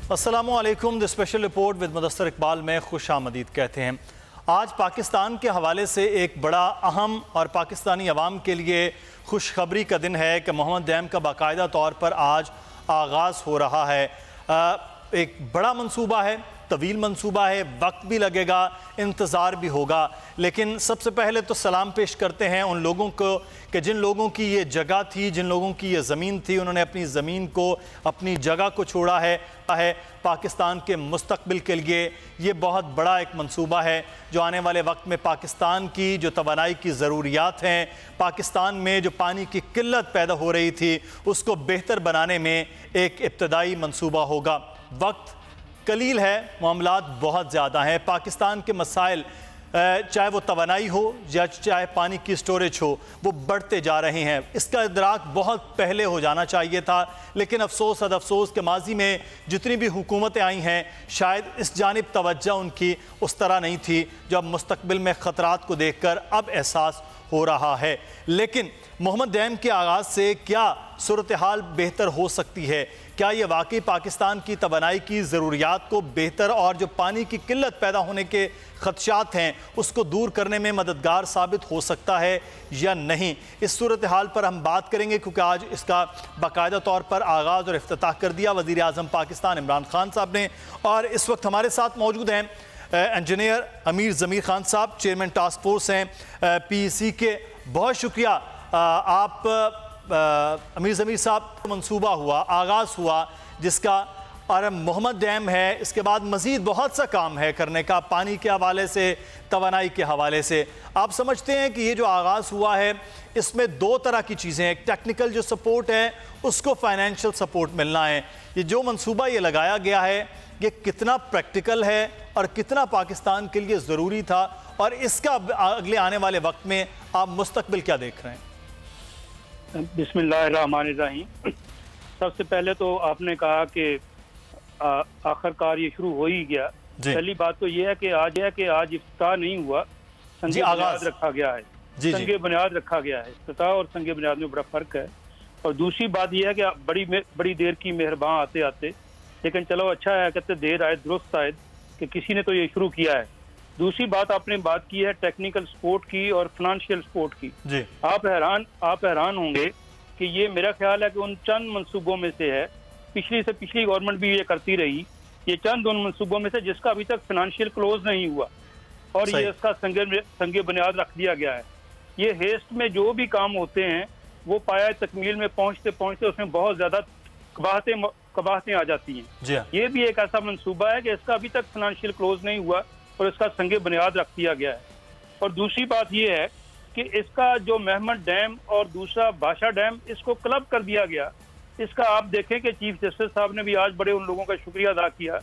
अस्सलामुअलैकुम। The special report with Mudassar Iqbal में खुश आमदीद कहते हैं। आज पाकिस्तान के हवाले से एक बड़ा अहम और पाकिस्तानी अवाम के लिए खुशखबरी का दिन है कि मोहम्मद डैम का बाकायदा तौर पर आज आगाज़ हो रहा है। एक बड़ा मंसूबा है, तवील मंसूबा है, वक्त भी लगेगा, इंतज़ार भी होगा, लेकिन सबसे पहले तो सलाम पेश करते हैं उन लोगों को कि जिन लोगों की ये जगह थी, जिन लोगों की ये ज़मीन थी, उन्होंने अपनी ज़मीन को, अपनी जगह को छोड़ा है पाकिस्तान के मुस्तक़बिल के लिए। ये बहुत बड़ा एक मंसूबा है जो आने वाले वक्त में पाकिस्तान की जो तवानाई की ज़रूरियात हैं, पाकिस्तान में जो पानी की किल्लत पैदा हो रही थी, उसको बेहतर बनाने में एक इब्तदाई मंसूबा होगा। वक्त कलील है, मामलात बहुत ज़्यादा हैं। पाकिस्तान के मसाइल, चाहे वो तवानाई हो या चाहे पानी की स्टोरेज हो, वो बढ़ते जा रहे हैं। इसका इदराक बहुत पहले हो जाना चाहिए था, लेकिन अफसोस अफसोस के माजी में जितनी भी हुकूमतें आई हैं, शायद इस जानिब तवज्जो उनकी उस तरह नहीं थी जो अब मुस्तकबिल में ख़तरात को देख कर अब एहसास हो रहा है। लेकिन मोहम्मद डैम के आगाज़ से क्या सूरत हाल बेहतर हो सकती है? क्या ये वाकई पाकिस्तान की तवानाई की ज़रूरियात को बेहतर और जो पानी की किल्लत पैदा होने के ख़दशात हैं उसको दूर करने में मददगार साबित हो सकता है या नहीं? इस सूरत हाल पर हम बात करेंगे, क्योंकि आज इसका बाकायदा तौर पर आगाज़ और इफ्तिताह कर दिया वज़ीर आज़म पाकिस्तान इमरान खान साहब ने। और इस वक्त हमारे साथ मौजूद हैं इंजीनियर अमीर ज़मीर खान साहब, चेयरमैन टास्क फोर्स हैं PEC के। बहुत शुक्रिया आप अमीर ज़मीर साहब। मंसूबा हुआ, आगाज़ हुआ जिसका, और मोहम्मद डैम है, इसके बाद मज़ीद बहुत सा काम है करने का, पानी के हवाले से, तवानाई के हवाले से। आप समझते हैं कि ये जो आगाज़ हुआ है इसमें दो तरह की चीज़ें हैं, एक टेक्निकल जो सपोर्ट है उसको फाइनेंशियल सपोर्ट मिलना है। ये जो मंसूबा ये लगाया गया है ये कितना प्रैक्टिकल है और कितना पाकिस्तान के लिए ज़रूरी था, और इसका अगले आने वाले वक्त में आप मुस्तकबिल क्या देख रहे हैं? बिस्मिल्लाहिर्रहमानिर्रहीम। सबसे पहले तो आपने कहा कि आखिरकार ये शुरू हो ही गया। पहली बात तो ये है कि आज इफ्तिताह नहीं हुआ, संगे बुनियाद रखा गया है। संगे बुनियाद रखा गया है। इफ्तिताह और संगे बुनियाद में बड़ा फर्क है। और दूसरी बात यह है कि बड़ी देर की मेहरबान आते आते, लेकिन चलो अच्छा है, कहते देर आए दुरुस्त आए, कि किसी ने तो ये शुरू किया है। दूसरी बात आपने बात की है टेक्निकल सपोर्ट की और फाइनेंशियल सपोर्ट की। जी। आप हैरान होंगे कि ये मेरा ख्याल है कि उन चंद मंसूबों में से है, पिछली से पिछली गवर्नमेंट भी ये करती रही, ये चंद उन मंसूबों में से जिसका अभी तक फाइनेंशियल क्लोज नहीं हुआ और ये इसका संगे बुनियाद रख दिया गया है। ये हेस्ट में जो भी काम होते हैं वो पाया तकमील में पहुंचते पहुंचते उसमें बहुत ज्यादा कबाहतें आ जाती हैं। ये भी एक ऐसा मंसूबा है कि इसका अभी तक फाइनेंशियल क्लोज नहीं हुआ और इसका संगे बुनियाद रख दिया गया है। और दूसरी बात यह है कि इसका जो महमद डैम और दूसरा बादशाह डैम, इसको क्लब कर दिया गया। इसका आप देखें कि चीफ जस्टिस साहब ने भी आज बड़े उन लोगों का शुक्रिया अदा किया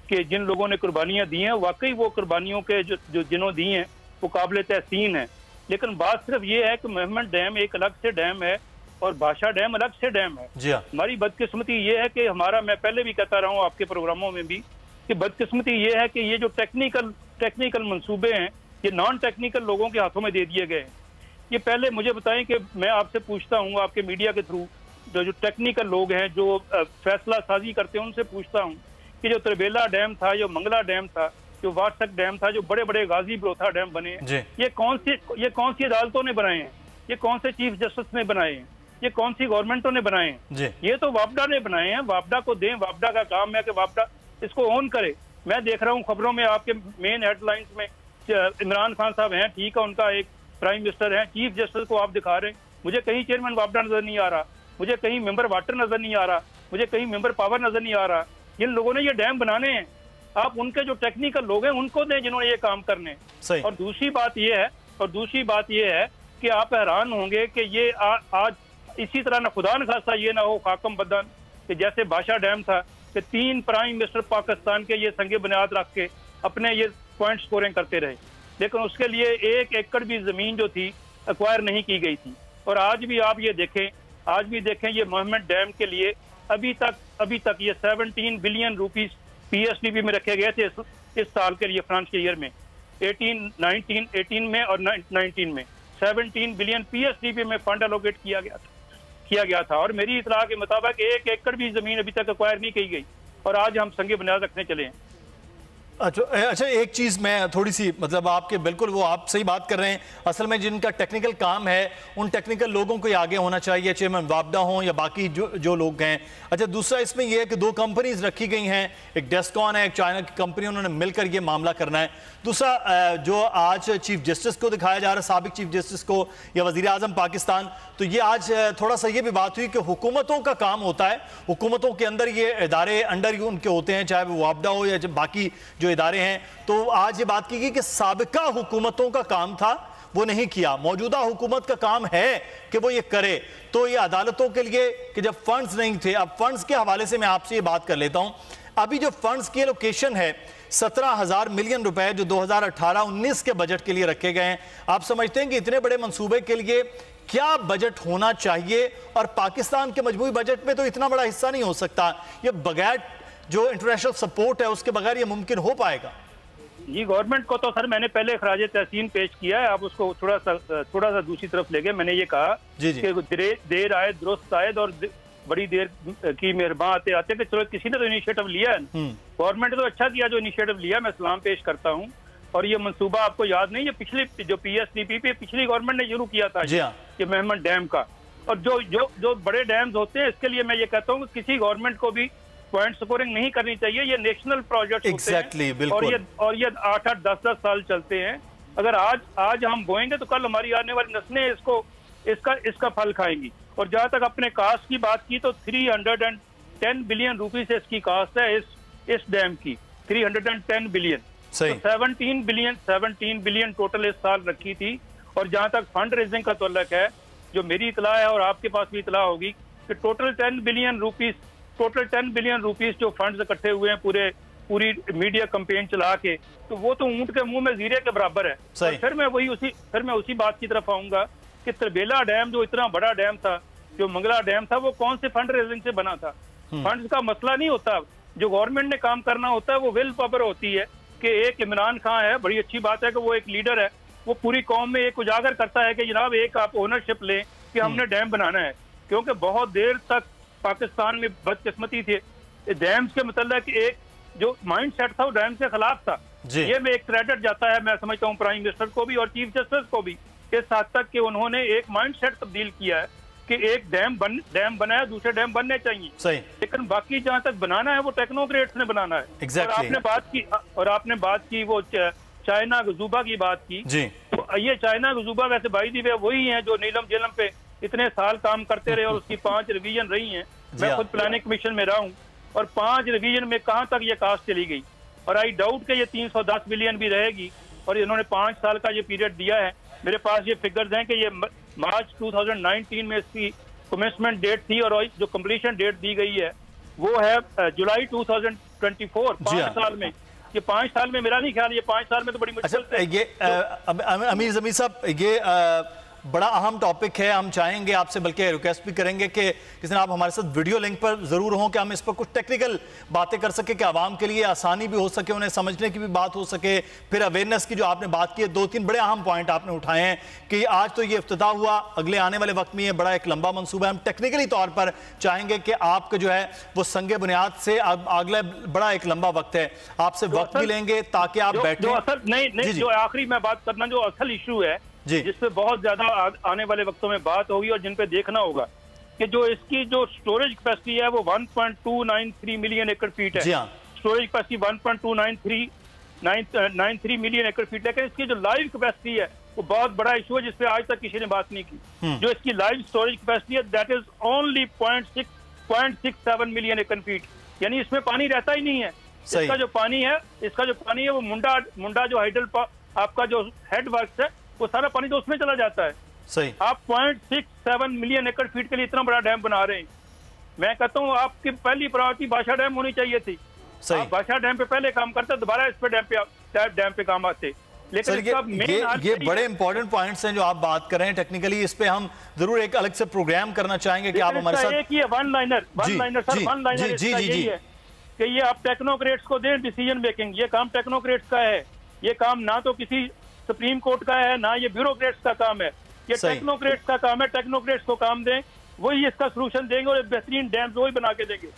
कि जिन लोगों ने कुर्बानियां दी हैं, वाकई वो कुर्बानियों के जो जिन्हों दी हैं वो काबिल तहसीन है। लेकिन बात सिर्फ ये है कि महमद डैम एक अलग से डैम है और बादशाह डैम अलग से डैम है। हमारी बदकिस्मती ये है कि मैं पहले भी कहता रहा हूँ आपके प्रोग्रामों में भी, कि बदकिस्मती ये है कि ये जो टेक्निकल मंसूबे हैं ये नॉन टेक्निकल लोगों के हाथों में दे दिए गए हैं। ये पहले मुझे बताएं कि मैं आपसे पूछता हूँ, आपके मीडिया के थ्रू जो टेक्निकल लोग हैं जो फैसला साजी करते हैं उनसे पूछता हूँ कि जो तरबेला डैम था, जो मंगला डैम था, जो वाटसक डैम था, जो बड़े बड़े गाजी बरोथा डैम बने हैं, ये कौन सी अदालतों ने बनाए हैं? ये कौन से चीफ जस्टिस ने बनाए हैं? ये कौन सी गवर्नमेंटों ने बनाए हैं? ये तो वापडा ने बनाए हैं। वापडा को दें, वापडा का काम है कि वापडा इसको ऑन करे। मैं देख रहा हूँ खबरों में आपके मेन हेडलाइंस में इमरान खान साहब हैं, ठीक है, उनका एक प्राइम मिनिस्टर है, चीफ जस्टिस को आप दिखा रहे हैं। मुझे कहीं चेयरमैन वापडा नजर नहीं आ रहा, मुझे कहीं मेंबर वाटर नजर नहीं आ रहा, मुझे कहीं मेंबर पावर नजर नहीं आ रहा। जिन लोगों ने ये डैम बनाने हैं, आप उनके जो टेक्निकल लोग हैं उनको दें जिन्होंने ये काम करने। और दूसरी बात ये है कि आप हैरान होंगे कि ये आज इसी तरह न खुदा न खासा ये ना हो खाकम बदन कि जैसे बादशाह डैम था कि 3 प्राइम मिनिस्टर पाकिस्तान के ये संगे बुनियाद रख के अपने ये पॉइंट स्कोरिंग करते रहे, लेकिन उसके लिए 1 एकड़ भी जमीन जो थी एक्वायर नहीं की गई थी। और आज भी आप ये देखें ये मोहम्मद डैम के लिए अभी तक ये 17 बिलियन रुपीस PSDB में रखे गए थे इस साल के लिए, फाइनेंशियल ईयर में 18 में और 19 में 17 बिलियन PSDB में फंड एलोकेट किया गया था। और मेरी इतला के मुताबिक 1 एकड़ भी जमीन अभी तक एक्वायर नहीं की गई। और आज हम संगे बुनियाद रखने चले हैं। अच्छा, एक चीज़ मैं थोड़ी सी मतलब आपके बिल्कुल वो आप सही बात कर रहे हैं। असल में जिनका टेक्निकल काम है उन टेक्निकल लोगों को ही आगे होना चाहिए, चेयरमैन वापडा हों या बाकी जो लोग हैं। अच्छा, दूसरा इसमें यह है कि 2 कंपनीज रखी गई हैं, एक डेस्कॉन है, एक चाइना की कंपनी, उन्होंने मिलकर ये मामला करना है। दूसरा जो आज चीफ जस्टिस को दिखाया जा रहा है, साबिक चीफ जस्टिस को या वज़ीर आज़म पाकिस्तान, तो ये आज थोड़ा सा ये भी बात हुई कि हुकूमतों का काम होता है, हुकूमतों के अंदर ये इदारे अंडर ही उनके होते हैं, चाहे वो वापडा हो या बाकी जो इदारे हैं। तो आज ये बात की गई कि साबिका हुकूमतों का काम था, वो नहीं किया, मौजूदा हुकूमत का काम है कि वो ये करे। तो ये अदालतों के लिए कि जब फंड्स नहीं थे, अब फंड्स के हवाले से मैं आपसे ये बात कर लेता हूं। अभी जो फंड्स की एलोकेशन है 17,000 मिलियन रुपए जो 2018-19 के बजट के लिए रखे गए हैं, आप समझते हैं कि इतने बड़े मंसूबे के लिए क्या बजट होना चाहिए? और पाकिस्तान के मजबूरी बजट में तो इतना बड़ा हिस्सा नहीं हो सकता, ये बगैर जो इंटरनेशनल सपोर्ट है उसके बगैर ये मुमकिन हो पाएगा? जी, गवर्नमेंट को तो सर मैंने पहले खराज तहसीन पेश किया है, आप उसको थोड़ा सा दूसरी तरफ ले गए। मैंने ये कहा कि देर आए दुरुस्त आयद और बड़ी देर की मेहरबान आते आते कि चलो किसी ने तो इनिशिएटिव लिया है, गवर्नमेंट तो अच्छा किया जो इनिशिएटिव लिया, मैं सलाम पेश करता हूँ। और ये मंसूबा आपको याद नहीं, ये पिछली जो PSDP पिछली गवर्नमेंट ने शुरू किया था ये मेहमद डैम का। और जो बड़े डैम्स होते हैं इसके लिए मैं ये कहता हूँ कि किसी गवर्नमेंट को भी पॉइंट स्कोरिंग नहीं करनी चाहिए, ये नेशनल प्रोजेक्ट होते हैं और ये 8-8, 10-10 साल चलते हैं। अगर आज हम बोएंगे तो कल हमारी आने वाली नस्लें इसका फल खाएंगी। और जहां तक अपने कास्ट की बात की तो 310 बिलियन रुपए से इसकी कास्ट है इस डैम की, 310 बिलियन। तो 17 बिलियन टोटल इस साल रखी थी। और जहां तक फंड रेजिंग का तल्लुक है, जो मेरी इतला है और आपके पास भी इतला होगी कि टोटल 10 बिलियन रुपीस जो फंड्स इकट्ठे हुए हैं पूरी मीडिया कैंपेन चला के, तो वो तो ऊंट के मुंह में जीरे के बराबर है। और फिर मैं उसी बात की तरफ आऊंगा कि तरबेला डैम जो इतना बड़ा डैम था, जो मंगला डैम था, वो कौन से फंड रेजिंग से बना था? फंड्स का मसला नहीं होता, जो गवर्नमेंट ने काम करना होता है वो विल पावर होती है। कि एक इमरान खान है, बड़ी अच्छी बात है कि वो एक लीडर है, वो पूरी कौम में एक उजागर करता है कि जनाब एक आप ओनरशिप लें कि हमने डैम बनाना है। क्योंकि बहुत देर तक पाकिस्तान में बदकिस्मती थी, डैम्स के मतलब एक जो माइंड सेट था वो डैम के खिलाफ था। ये में एक क्रेडिट जाता है, मैं समझता हूँ प्राइम मिनिस्टर को भी और चीफ जस्टिस को भी, इस हद तक कि उन्होंने एक माइंड सेट तब्दील किया है कि एक डैम बनाया, दूसरे डैम बनने चाहिए। सही। लेकिन बाकी जहाँ तक बनाना है वो टेक्नोक्रेट्स ने बनाना है। और आपने बात की वो चाइना गजूबा की बात की जी। तो ये चाइना गजूबा वैसे भाई दी वही है जो नीलम जेलम पे इतने साल काम करते रहे और उसकी 5 रिवीजन रही हैं। मैं खुद प्लानिंग कमीशन में रहा हूँ और 5 रिवीजन में कहाँ तक ये कास्ट चली गई। और आई डाउट के ये 310 बिलियन भी रहेगी। और इन्होंने 5 साल का ये पीरियड दिया है। मेरे पास ये फिगर्स हैं कि ये मार्च 2019 में इसकी कमेंसमेंट डेट थी और जो कंप्लीशन डेट दी गई है वो है जुलाई 2024। 5 साल में, ये 5 साल में मेरा नहीं ख्याल, ये 5 साल में तो बड़ी मुश्किल से। ये अमीर ज़मीर साहब, ये बड़ा अहम टॉपिक है। हम चाहेंगे आपसे, बल्कि रिक्वेस्ट भी करेंगे कि किसी आप हमारे साथ वीडियो लिंक पर ज़रूर हों कि हम इस पर कुछ टेक्निकल बातें कर सके कि आवाम के लिए आसानी भी हो सके, उन्हें समझने की भी बात हो सके। फिर अवेयरनेस की जो आपने बात की है, 2-3 बड़े अहम पॉइंट आपने उठाए हैं कि आज तो ये इफ्तिताह हुआ, अगले आने वाले वक्त में ये बड़ा एक लंबा मनसूबा है। हम टेक्निकली तौर पर चाहेंगे कि आपका जो है वो संगे बुनियाद से अगला बड़ा एक लंबा वक्त है, आपसे वक्त भी लेंगे ताकि आप बैठे। जो आखिरी में बात करना, जो असल इशू है जिसपे बहुत ज्यादा आने वाले वक्तों में बात होगी और जिन पे देखना होगा कि जो इसकी जो स्टोरेज कैपेसिटी है वो 1.293 मिलियन एकड़ फीट है। स्टोरेज कैपेसिटी 1.293 मिलियन एकड़ फीट। लेकिन इसकी जो लाइव कैपेसिटी है वो बहुत बड़ा इशू है जिसपे आज तक किसी ने बात नहीं की। जो इसकी लाइव स्टोरेज कैपेसिटी है दैट इज ओनली 0.67 मिलियन एकड़ फीट, यानी इसमें पानी रहता ही नहीं है। इसका जो पानी है वो मुंडा जो हाइडल आपका जो हेड वर्क है वो सारा पानी तो उसमें चला जाता है। सही। आप 0.67 मिलियन एकड़ फीट के लिए इतना बड़ा डैम बना रहे हैं। मैं कहता हूँ आपकी पहली प्रायोरिटी बादशाह डैम होनी चाहिए थी। सही। आप बादशाह डैम पे पहले काम करते, दोबारा इस पे डैम पे काम आते। लेकिन ये बड़े इंपॉर्टेंट पॉइंट्स हैं जो आप बात कर रहे हैं। टेक्निकली इस पे हम जरूर एक अलग से प्रोग्राम करना चाहेंगे कि आप हमारे साथ वन लाइनर यही है कि ये आप टेक्नोक्रेट्स को दें डिसीजन मेकिंग। ये काम टेक्नोक्रेट्स का है, ये काम ना तो किसी सुप्रीम कोर्ट का है ना ये ब्यूरोक्रेट्स का काम है, ये टेक्नोक्रेट्स का काम है। टेक्नोक्रेट्स को काम दें, वही इसका सलूशन देंगे और बेहतरीन डैम वही बना के देंगे।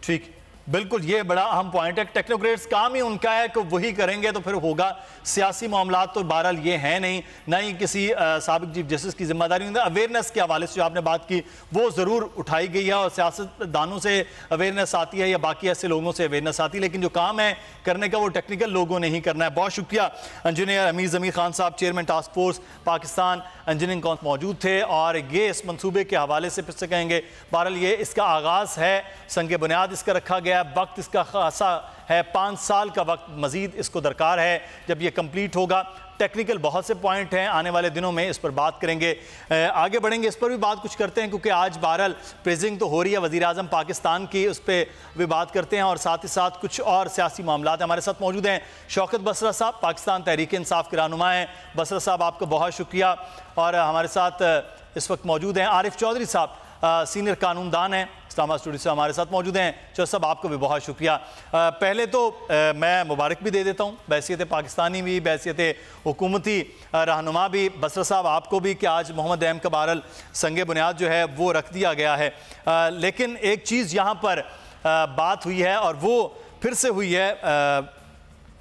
ठीक, बिल्कुल, ये बड़ा अहम पॉइंट है। टेक्नोक्रेट्स काम ही उनका है कि वही करेंगे तो फिर होगा। सियासी मामलात तो बहरहाल ये हैं नहीं, ना ही किसी साबिक चीफ जस्टिस की जिम्मेदारी। अवेयरनेस के हवाले से जो आपने बात की वो ज़रूर उठाई गई है और सियासतदानों से अवेयरनेस आती है या बाकी ऐसे लोगों से अवेयरनेस आती है, लेकिन जो काम है करने का वो टेक्निकल लोगों ने ही करना है। बहुत शुक्रिया इंजीनियर अमीर ज़मीर खान साहब, chairman task force Pakistan engineering council मौजूद थे और ये इस मंसूबे के हवाले से फिर से कहेंगे। बहरहाल ये इसका आगाज़ है, संग बुनियाद इसका रखा गया, वक्त इसका खासा है, 5 साल का वक्त मजीद इसको दरकार है जब ये कंप्लीट होगा। टेक्निकल बहुत से पॉइंट हैं, आने वाले दिनों में इस पर बात करेंगे, आगे बढ़ेंगे, इस पर भी बात कुछ करते हैं क्योंकि आज बहरहाल प्रेजिंग तो हो रही है वज़ीर आज़म पाकिस्तान की, उस पर भी बात करते हैं और साथ ही साथ कुछ और सियासी मामलात। हमारे साथ मौजूद हैं शौकत बसरा साहब, पाकिस्तान तहरीक इंसाफ के रहनुमा हैं। बसरा साहब आपका बहुत शुक्रिया। और हमारे साथ इस वक्त मौजूद हैं आरिफ चौधरी साहब, सीनियर कानूनदान हैं, इस्लामाबाद स्टूडियो से हमारे साथ मौजूद हैं। चौधरी साहब आपको भी बहुत शुक्रिया। पहले तो मैं मुबारक भी दे देता हूँ, बैसियत पाकिस्तानी भी, बैसियत हुकूमती रहनुमा भी, बसरा साहब आपको भी, कि आज मोहम्मद एम का बहरहाल संग बुनियाद जो है वो रख दिया गया है। लेकिन एक चीज़ यहाँ पर बात हुई है और वो फिर से हुई है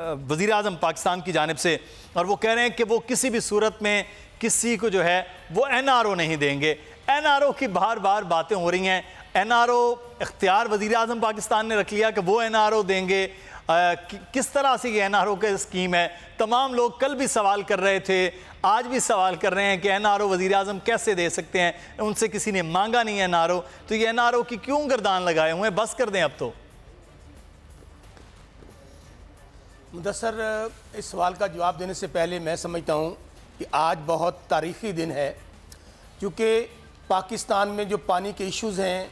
वज़ीर आज़म पाकिस्तान की जानिब से, और वो कह रहे हैं कि वो किसी भी सूरत में किसी को जो है वो NRO नहीं देंगे। NRO की बार बार बातें हो रही हैं, NRO इख्तियार वज़ीर आज़म पाकिस्तान ने रख लिया कि वो NRO देंगे। किस तरह से ये NRO का स्कीम है? तमाम लोग कल भी सवाल कर रहे थे, आज भी सवाल कर रहे हैं कि NRO वज़ीर आज़म कैसे दे सकते हैं, उनसे किसी ने मांगा नहीं NRO, तो ये NRO की क्यों गर्दान लगाए हुए हैं? बस कर दें अब तो। मुदस्सर, इस सवाल का जवाब देने से पहले मैं समझता हूँ कि आज बहुत तारीख़ी दिन है, क्योंकि पाकिस्तान में जो पानी के इश्यूज़ हैं,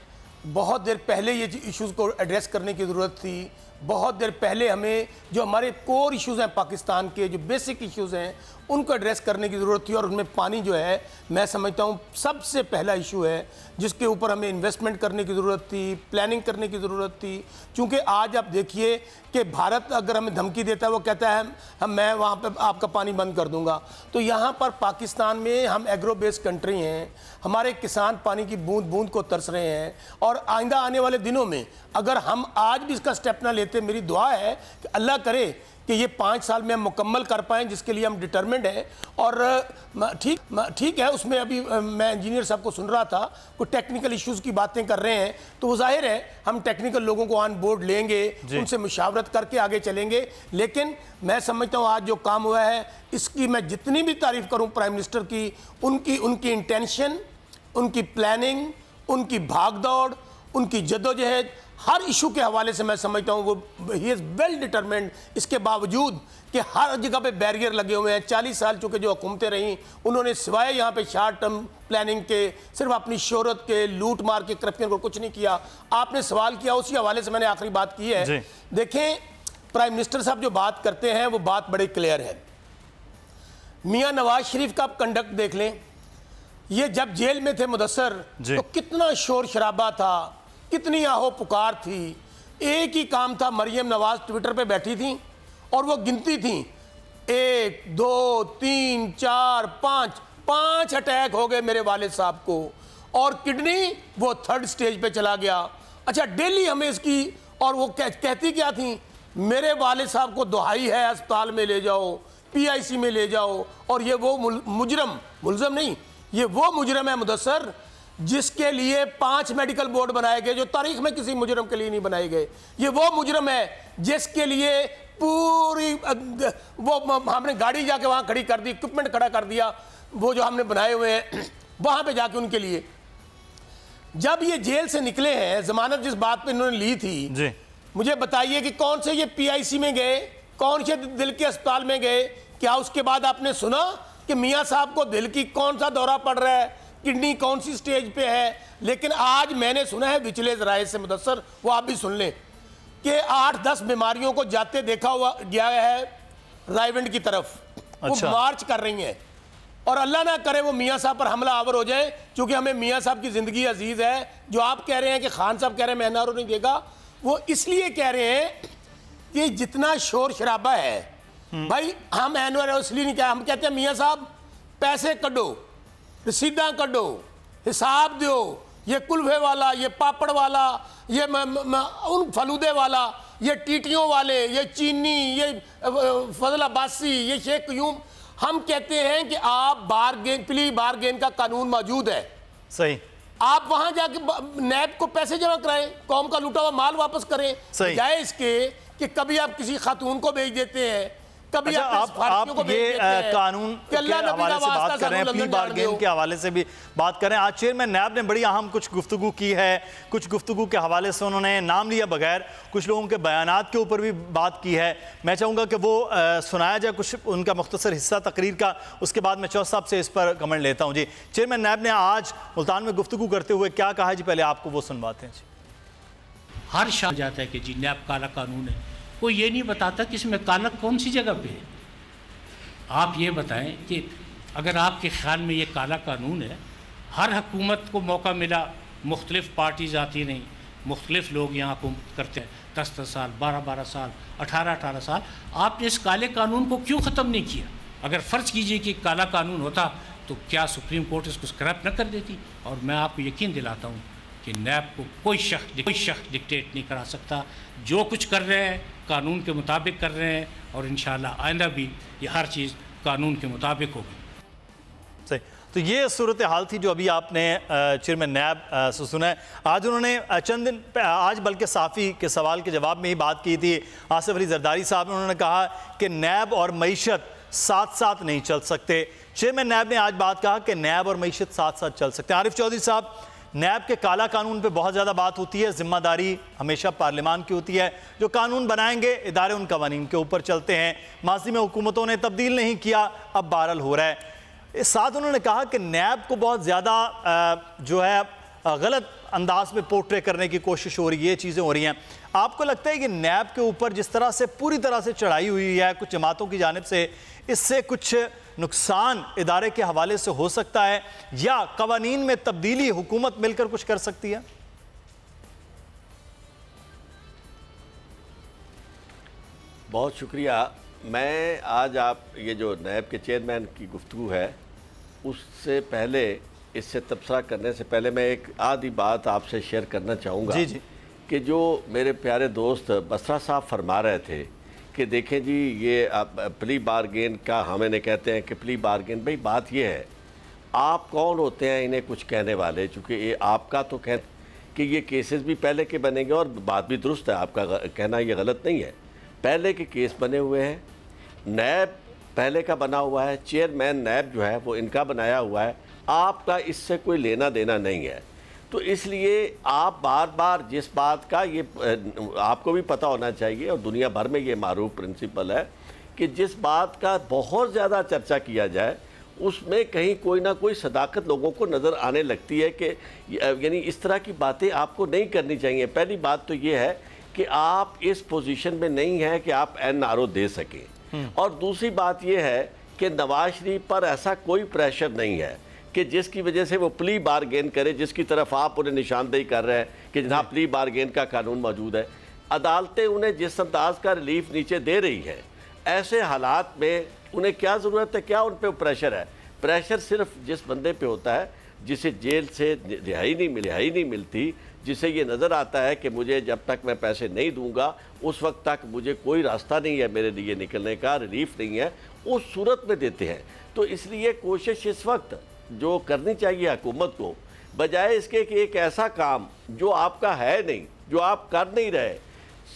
बहुत देर पहले ये इश्यूज़ को एड्रेस करने की ज़रूरत थी। बहुत देर पहले हमें जो हमारे कोर इश्यूज़ हैं पाकिस्तान के, जो बेसिक इश्यूज़ हैं, उनको एड्रेस करने की ज़रूरत थी। और उनमें पानी जो है, मैं समझता हूँ सबसे पहला इशू है जिसके ऊपर हमें इन्वेस्टमेंट करने की ज़रूरत थी, प्लानिंग करने की ज़रूरत थी। क्योंकि आज आप देखिए कि भारत अगर हमें धमकी देता है, वो कहता है मैं वहाँ पर आपका पानी बंद कर दूँगा। तो यहाँ पर पाकिस्तान में हम एग्रो बेस्ड कंट्री हैं, हमारे किसान पानी की बूंद बूंद को तरस रहे हैं। और आइंदा आने वाले दिनों में अगर हम आज भी इसका स्टेप ना लेते, मेरी दुआ है कि अल्लाह करे कि ये 5 साल में हम मुकम्मल कर पाएँ, जिसके लिए हम डिटरमिन्ड हैं। और ठीक है, उसमें अभी मैं इंजीनियर साहब को सुन रहा था, कुछ टेक्निकल इश्यूज़ की बातें कर रहे हैं, तो वो जाहिर है हम टेक्निकल लोगों को ऑन बोर्ड लेंगे, उनसे मुशावरत करके आगे चलेंगे। लेकिन मैं समझता हूँ आज जो काम हुआ है, इसकी मैं जितनी भी तारीफ़ करूँ प्राइम मिनिस्टर की, उनकी इंटेंशन, उनकी प्लानिंग, उनकी भागदौड़, उनकी जद्दोजहद, हर इशू के हवाले से मैं समझता हूँ वो ही इज़ वेल डिटरमिन्ड। इसके बावजूद कि हर जगह पे बैरियर लगे हुए हैं, 40 साल चुके जो हुकूमतें रहीं, उन्होंने सिवाय यहाँ पे शॉर्ट टर्म प्लानिंग के, सिर्फ अपनी शोहरत के, लूट मार के, करप्शन को कुछ नहीं किया। आपने सवाल किया, उसी हवाले से मैंने आखिरी बात की है। देखें, प्राइम मिनिस्टर साहब जो बात करते हैं वो बात बड़ी क्लियर है। मियाँ नवाज शरीफ का आप कंडक्ट देख लें, ये जब जेल में थे मुदस्सर, तो कितना शोर शराबा था, कितनी आहो पुकार थी। एक ही काम था, मरियम नवाज ट्विटर पे बैठी थी और वो गिनती थी 1 2 3 4 5 अटैक हो गए मेरे वालिद साहब को, और किडनी वो 3rd स्टेज पे चला गया। अच्छा, डेली हमें इसकी, और वो कहती क्या थी, मेरे वालिद साहब को दुहाई है, अस्पताल में ले जाओ, PIC में ले जाओ। और ये वो मुलजम नहीं, ये वो मुजरम है मुदस्सर जिसके लिए 5 मेडिकल बोर्ड बनाए गए, जो तारीख में किसी मुजरम के लिए नहीं बनाए गए। ये वो मुजरम है जिसके लिए पूरी वो हमने गाड़ी जाके वहां खड़ी कर दी, इक्विपमेंट खड़ा कर दिया, वो जो हमने बनाए हुए हैं वहां पे जाके उनके लिए। जब ये जेल से निकले हैं, जमानत जिस बात पे इन्होंने ली थी जी, मुझे बताइए कि कौन से ये PIC में गए, कौन से दिल के अस्पताल में गए? क्या उसके बाद आपने सुना कि मियाँ साहब को दिल की कौन सा दौरा पड़ रहा है, किडनी कौन सी स्टेज पे है? लेकिन आज मैंने सुना है विचले जराए से मुदस्सर, वो आप भी सुन लें, कि 8-10 बीमारियों को जाते देखा हुआ गया है रायविंड की तरफ। वो मार्च कर रही हैं, और अल्लाह ना करे वो मियाँ साहब पर हमला आवर हो जाए, क्योंकि हमें मियाँ साहब की ज़िंदगी अजीज़ है। जो आप कह रहे हैं कि खान साहब कह रहे हैं मैं NRO नहीं देगा, वो इसलिए कह रहे हैं कि जितना शोर शराबा है भाई, हम NRO इसलिए नहीं कहा, हम कहते हैं मियाँ साहब पैसे कढ़ो, रसीदा कढ़ो, हिसाब दो, ये कुल्फे वाला, ये पापड़ वाला, ये उन फलूदे वाला, ये टीटियों वाले, ये चीनी, ये फजल अब्बासी, ये शेख क्यूम, हम कहते हैं कि आप बारगेन, प्ली बारगेन का कानून मौजूद है। सही। आप वहां जाके नैब को पैसे जमा कराएं, कौम का लूटा हुआ माल वापस करें, बजाय इसके कि कभी आप किसी खातून को भेज देते हैं, कभी अच्छा, आप ये कानून के हवाले से बात कर रहे हैं, प्ली बारगेन के हवाले से भी बात करें। आज चेयरमैन नैब ने बड़ी अहम कुछ गुफ्तगू की है, कुछ गुफ्तगू के हवाले से उन्होंने नाम लिया बगैर कुछ लोगों के बयानात के ऊपर भी बात की है। मैं चाहूँगा कि वो सुनाया जाए कुछ उनका मुख्तसर हिस्सा तकरीर का, उसके बाद मैं चौधरी साहब से इस पर कमेंट लेता हूँ। जी, चेयरमैन नैब ने आज मुल्तान में गुफ्तगू करते हुए क्या कहा जी, पहले आपको वो सुनवाते हैं। हर शाम जाता है कि जी नैब काला कानून है, कोई ये नहीं बताता कि इसमें काला कौन सी जगह पे है। आप ये बताएं कि अगर आपके ख्याल में ये काला कानून है, हर हुकूमत को मौका मिला, मुख्तलिफ पार्टीज़ आती नहीं, मुख्तलिफ लोग यहाँ हुकूमत करते हैं, 10-10 साल, 12-12 साल, 18-18 साल, आपने इस काले कानून को क्यों ख़त्म नहीं किया? अगर फ़र्ज़ कीजिए कि काला कानून होता तो क्या सुप्रीम कोर्ट इसको स्क्रैप न कर देती? और मैं आपको यकीन दिलाता हूँ कि नैब को कोई शख्स डिक्टेट नहीं करा सकता। जो कुछ कर रहे हैं कानून के मुताबिक कर रहे हैं, और इंशाल्लाह आइंदा भी ये हर चीज़ कानून के मुताबिक होगी। सही। तो ये सूरत हाल थी जो अभी आपने चेयरमैन नैब से सुना है। आज उन्होंने चंद दिन आज बल्कि साफ़ी के सवाल के जवाब में ही बात की थी आसिफ अली जरदारी साहब ने। उन्होंने कहा कि नैब और मईशत साथ साथ नहीं चल सकते। चेयरमैन नैब ने आज बात कहा कि नैब और मईशत साथ साथ चल सकते हैं। आरिफ चौधरी साहब, नैब के काला कानून पे बहुत ज़्यादा बात होती है, जिम्मेदारी हमेशा पार्लियामान की होती है, जो कानून बनाएंगे इदारे उन कवानीन के ऊपर चलते हैं। माजी में हुकूमतों ने तब्दील नहीं किया, अब बहरहाल हो रहा है। इस साथ उन्होंने कहा कि नैब को बहुत ज़्यादा जो है गलत अंदाज में पोर्ट्रे करने की कोशिश हो रही है, ये चीज़ें हो रही हैं। आपको लगता है कि नैब के ऊपर जिस तरह से पूरी तरह से चढ़ाई हुई है कुछ जमातों की जानिब से, इससे कुछ नुकसान इदारे के हवाले से हो सकता है, या कवानीन में तब्दीली हुकूमत मिलकर कुछ कर सकती है? बहुत शुक्रिया। मैं आज आप ये जो नैब के चेयरमैन की गुफ्तगू है उससे पहले, इससे तबसरा करने से पहले मैं एक आधी बात आपसे शेयर करना चाहूँगा। जी जी। कि जो मेरे प्यारे दोस्त बसरा साहब फरमा रहे थे कि देखें जी ये प्ली बारगेन का हमें कहते हैं कि प्ली बारगेन, भाई बात ये है आप कौन होते हैं इन्हें कुछ कहने वाले, चूँकि ये आपका तो कह कि ये केसेस भी पहले के बनेंगे, और बात भी दुरुस्त है, आपका कहना ये गलत नहीं है। पहले के केस बने हुए हैं, नैब पहले का बना हुआ है, चेयरमैन नैब जो है वो इनका बनाया हुआ है, आपका इससे कोई लेना देना नहीं है। तो इसलिए आप बार बार जिस बात का ये आपको भी पता होना चाहिए, और दुनिया भर में ये मारूफ प्रिंसिपल है कि जिस बात का बहुत ज़्यादा चर्चा किया जाए उसमें कहीं कोई ना कोई सदाकत लोगों को नज़र आने लगती है कि यानी इस तरह की बातें आपको नहीं करनी चाहिए। पहली बात तो ये है कि आप इस पोजीशन में नहीं हैं कि आप NRO दे सकें, और दूसरी बात यह है कि नवाज शरीफ पर ऐसा कोई प्रेशर नहीं है कि जिसकी वजह से वो प्ली बारगेन करे, जिसकी तरफ आप उन्हें निशानदेही कर रहे हैं कि जहाँ प्ली बारगेन का कानून मौजूद है। अदालतें उन्हें जिस अंदाज का रिलीफ नीचे दे रही है, ऐसे हालात में उन्हें क्या ज़रूरत है, क्या उन पर प्रेशर है? प्रेशर सिर्फ जिस बंदे पे होता है जिसे जेल से रिहाई नहीं मिलती, जिसे ये नज़र आता है कि मुझे जब तक मैं पैसे नहीं दूंगा उस वक्त तक मुझे कोई रास्ता नहीं है मेरे लिए निकलने का, रिलीफ नहीं है, उस सूरत में देते हैं। तो इसलिए कोशिश इस वक्त जो करनी चाहिए हुकूमत को, बजाय इसके कि एक ऐसा काम जो आपका है नहीं, जो आप कर नहीं रहे,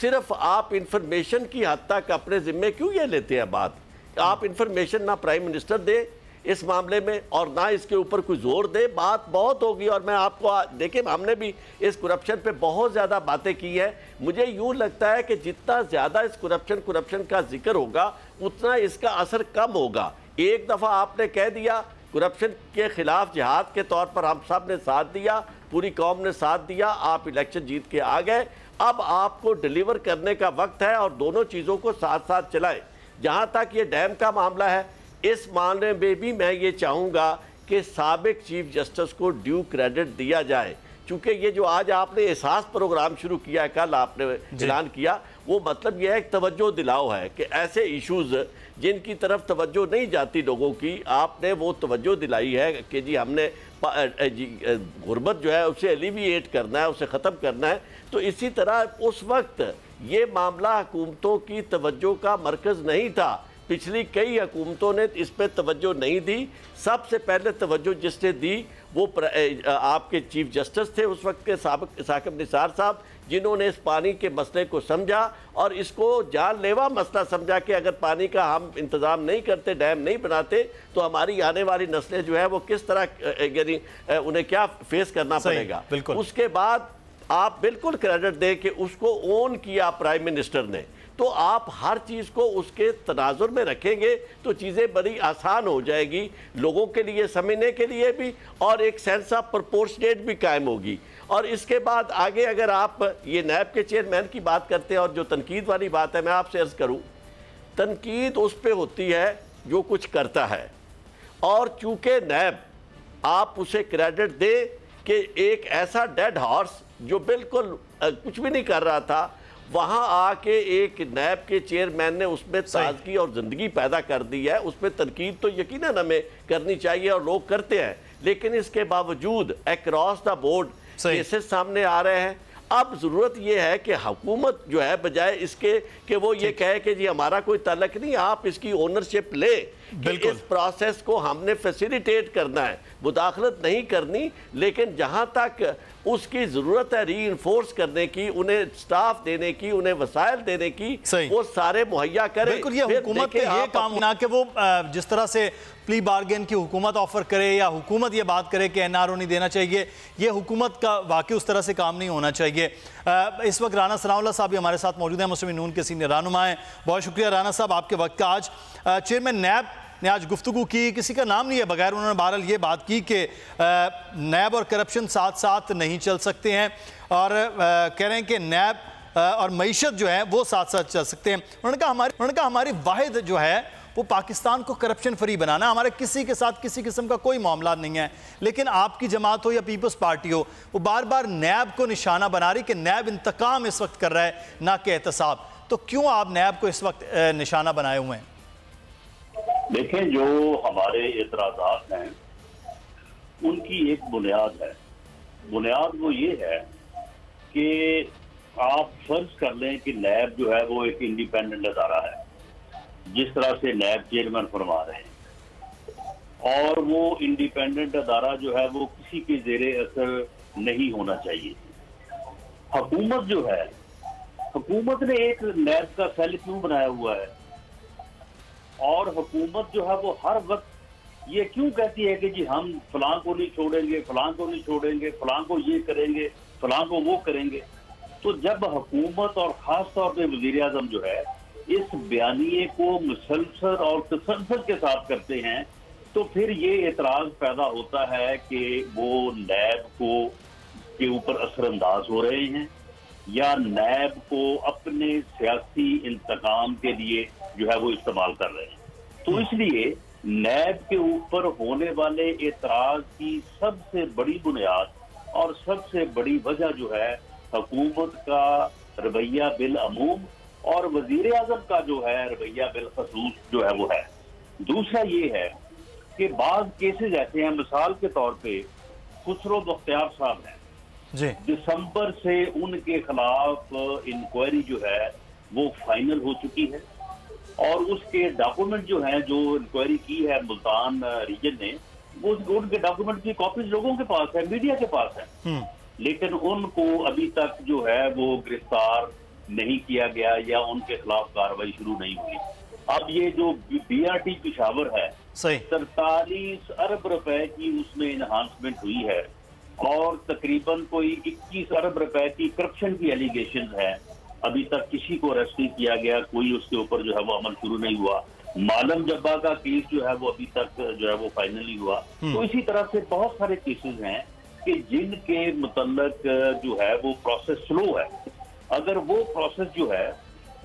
सिर्फ आप इंफॉर्मेशन की हद तक अपने ज़िम्मे क्यों ये लेते हैं बात? आप इंफॉर्मेशन ना प्राइम मिनिस्टर दे इस मामले में और ना इसके ऊपर कोई जोर दे, बात बहुत होगी। और मैं आपको देखिए, हमने भी इस करप्शन पे बहुत ज़्यादा बातें की है। मुझे यूँ लगता है कि जितना ज़्यादा इस करप्शन का जिक्र होगा उतना इसका असर कम होगा। एक दफ़ा आपने कह दिया करप्शन के ख़िलाफ़ जिहाद के तौर पर हम सब ने साथ दिया, पूरी कौम ने साथ दिया, आप इलेक्शन जीत के आ गए। अब आपको डिलीवर करने का वक्त है और दोनों चीज़ों को साथ साथ चलाएं। जहाँ तक ये डैम का मामला है, इस मामले में भी मैं ये चाहूँगा कि साबिक चीफ जस्टिस को ड्यू क्रेडिट दिया जाए, क्योंकि ये जो आज आपने एहसास प्रोग्राम शुरू किया है, कल आपने ऐलान किया, वो मतलब यह एक तवज्जो दिलाओ है कि ऐसे इश्यूज़ जिनकी तरफ तवज्जो नहीं जाती लोगों की, आपने वो तवज्जो दिलाई है कि जी हमने गुर्बत जो है उसे एलिविएट करना है, उसे ख़त्म करना है। तो इसी तरह उस वक्त ये मामला हुकूमतों की तवज्जो का मरकज़ नहीं था। पिछली कई हुकूमतों ने इस पर तवज्जो नहीं दी। सबसे पहले तवज्जो जिसने दी वो आपके चीफ जस्टिस थे उस वक्त के साकिब निसार साहब, जिन्होंने इस पानी के मसले को समझा और इसको जानलेवा मसला समझा कि अगर पानी का हम इंतज़ाम नहीं करते, डैम नहीं बनाते, तो हमारी आने वाली नस्लें जो है वो किस तरह यानी उन्हें क्या फेस करना पड़ेगा। उसके बाद आप बिल्कुल क्रेडिट दें कि उसको ओन किया प्राइम मिनिस्टर ने। तो आप हर चीज़ को उसके तनाजुर में रखेंगे तो चीज़ें बड़ी आसान हो जाएगी लोगों के लिए, समझने के लिए भी, और एक सेंस ऑफ प्रोपोर्शनेट भी कायम होगी। और इसके बाद आगे अगर आप ये नैब के चेयरमैन की बात करते हैं और जो तनकीद वाली बात है, मैं आपसे अर्ज़ करूँ, तनकीद उस पर होती है जो कुछ करता है। और चूँकि नैब आप उसे क्रेडिट दें कि एक ऐसा डेड हॉर्स जो बिल्कुल कुछ भी नहीं कर रहा था, वहाँ आके एक नैब के चेयरमैन ने उसमें ताजगी और ज़िंदगी पैदा कर दी है। उसमें तनकीद तो यकीनन हमें करनी चाहिए और लोग करते हैं, लेकिन इसके बावजूद अक्रॉस द बोर्ड केसेस सामने आ रहे हैं। अब ज़रूरत यह है कि हुकूमत जो है बजाय इसके कि वो ये कहे कि जी हमारा कोई ताल्लुक नहीं, आप इसकी ओनरशिप ले कि इस प्रोसेस को हमने फैसिलिटेट करना है, मुदाखलत नहीं करनी, लेकिन जहाँ तक उसकी ज़रूरत है रीइंफोर्स करने की, उन्हें स्टाफ देने की, उन्हें वसाइल देने की, वो सारे मुहैया करें। बिल्कुल, ये हुकूमत के ये काम ना कि वो जिस तरह से प्ली बार्गेन की हुकूमत ऑफर करे या हुकूमत ये बात करे कि एनआरओ नहीं देना चाहिए, ये हुकूमत का वाकई उस तरह से काम नहीं होना चाहिए। इस वक्त राना सनाउल्लाह साहब भी हमारे साथ मौजूद हैं, मुस्लिम नून के सीनियर रहनुमा हैं। बहुत शुक्रिया राना साहब आपके वक्त का। आज चेयरमैन नैब ने आज गुफ्तगू की, किसी का नाम नहीं है बगैर, उन्होंने बहरहाल ये बात की कि नैब और करप्शन साथ साथ नहीं चल सकते हैं, और कह रहे हैं कि नैब और मईशत जो है वो साथ साथ चल सकते हैं। उन्होंने कहा हमारी वाहिद जो है वो पाकिस्तान को करप्शन फ्री बनाना, हमारे किसी के साथ किसी किस्म का कोई मामला नहीं है। लेकिन आपकी जमात हो या पीपल्स पार्टी हो, वो बार बार नैब को निशाना बना रही कि नैब इंतकाम इस वक्त कर रहा है, ना कि एहतसाब। तो क्यों आप नैब को इस वक्त निशाना बनाए हुए हैं? देखें, जो हमारे एतराज़ात हैं उनकी एक बुनियाद है। बुनियाद वो ये है कि आप फर्ज कर लें कि नैब जो है वो एक इंडिपेंडेंट अदारा है, जिस तरह से नैब चेयरमैन फरमा रहे हैं, और वो इंडिपेंडेंट अदारा जो है वो किसी के ज़ेरे असर नहीं होना चाहिए। हुकूमत जो है, हुकूमत ने एक नैब का सेल क्यों बनाया हुआ है, और हुकूमत जो है वो हर वक्त ये क्यों कहती है कि जी हम फलां को नहीं छोड़ेंगे, फलां को नहीं छोड़ेंगे, फलां को ये करेंगे, फलां को वो करेंगे। तो जब हुकूमत और ख़ास तौर पे वज़ीर आज़म जो है इस बयानिए को मुसलसल और तसल्सल के साथ करते हैं, तो फिर ये एतराज़ पैदा होता है कि वो नैब को के ऊपर असरअंदाज हो रहे हैं या नैब को अपने सियासी इंतकाम के लिए जो है वो इस्तेमाल कर रहे हैं। तो इसलिए नैब के ऊपर होने वाले एतराज़ की सबसे बड़ी बुनियाद और सबसे बड़ी वजह जो है हुकूमत का रवैया बिल अमूम और वजीर आज़म का जो है रवैया बिल खसूस जो है वो है। दूसरा ये है कि बाज़ केसेज ऐसे हैं, मिसाल के तौर पे खुसरो बख्तियार साहब हैं, दिसंबर से उनके खिलाफ इंक्वायरी जो है वो फाइनल हो चुकी है, और उसके डॉक्यूमेंट जो हैं जो इंक्वायरी की है मुल्तान रीजन ने, वो उनके डॉक्यूमेंट की कॉपीज लोगों के पास है, मीडिया के पास है, लेकिन उनको अभी तक जो है वो गिरफ्तार नहीं किया गया या उनके खिलाफ कार्रवाई शुरू नहीं हुई। अब ये जो BRT पेशावर है, 43 अरब रुपए की उसमें इन्हांसमेंट हुई है, और तकरीबन कोई 21 अरब रुपए की करप्शन की एलिगेशन है। अभी तक किसी को अरेस्ट नहीं किया गया, कोई उसके ऊपर जो है वो अमल शुरू नहीं हुआ। मालम जब्बा का केस जो है वो अभी तक जो है वो फाइनली हुआ। तो इसी तरह से बहुत सारे केसेस हैं कि जिनके मुतल्लक जो है वो प्रोसेस स्लो है। अगर वो प्रोसेस जो है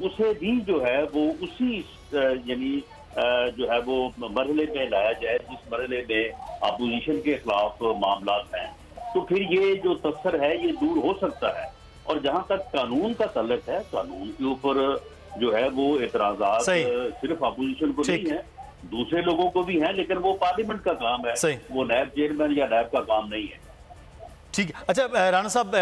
उसे भी जो है वो उसी यानी जो है वो मरहले में लाया जाए जिस मरहले में अपोजिशन के खिलाफ मामला हैं, तो फिर ये जो तस्सर है ये दूर हो सकता है। और जहाँ तक कानून का तल्लक है, कानून के ऊपर जो है वो एतराज़ात सिर्फ अपोजिशन को नहीं है दूसरे लोगों को भी हैं, लेकिन वो पार्लियामेंट का काम है, वो नायब चेयरमैन या नायब का काम नहीं है। ठीक है। अच्छा राना साहब,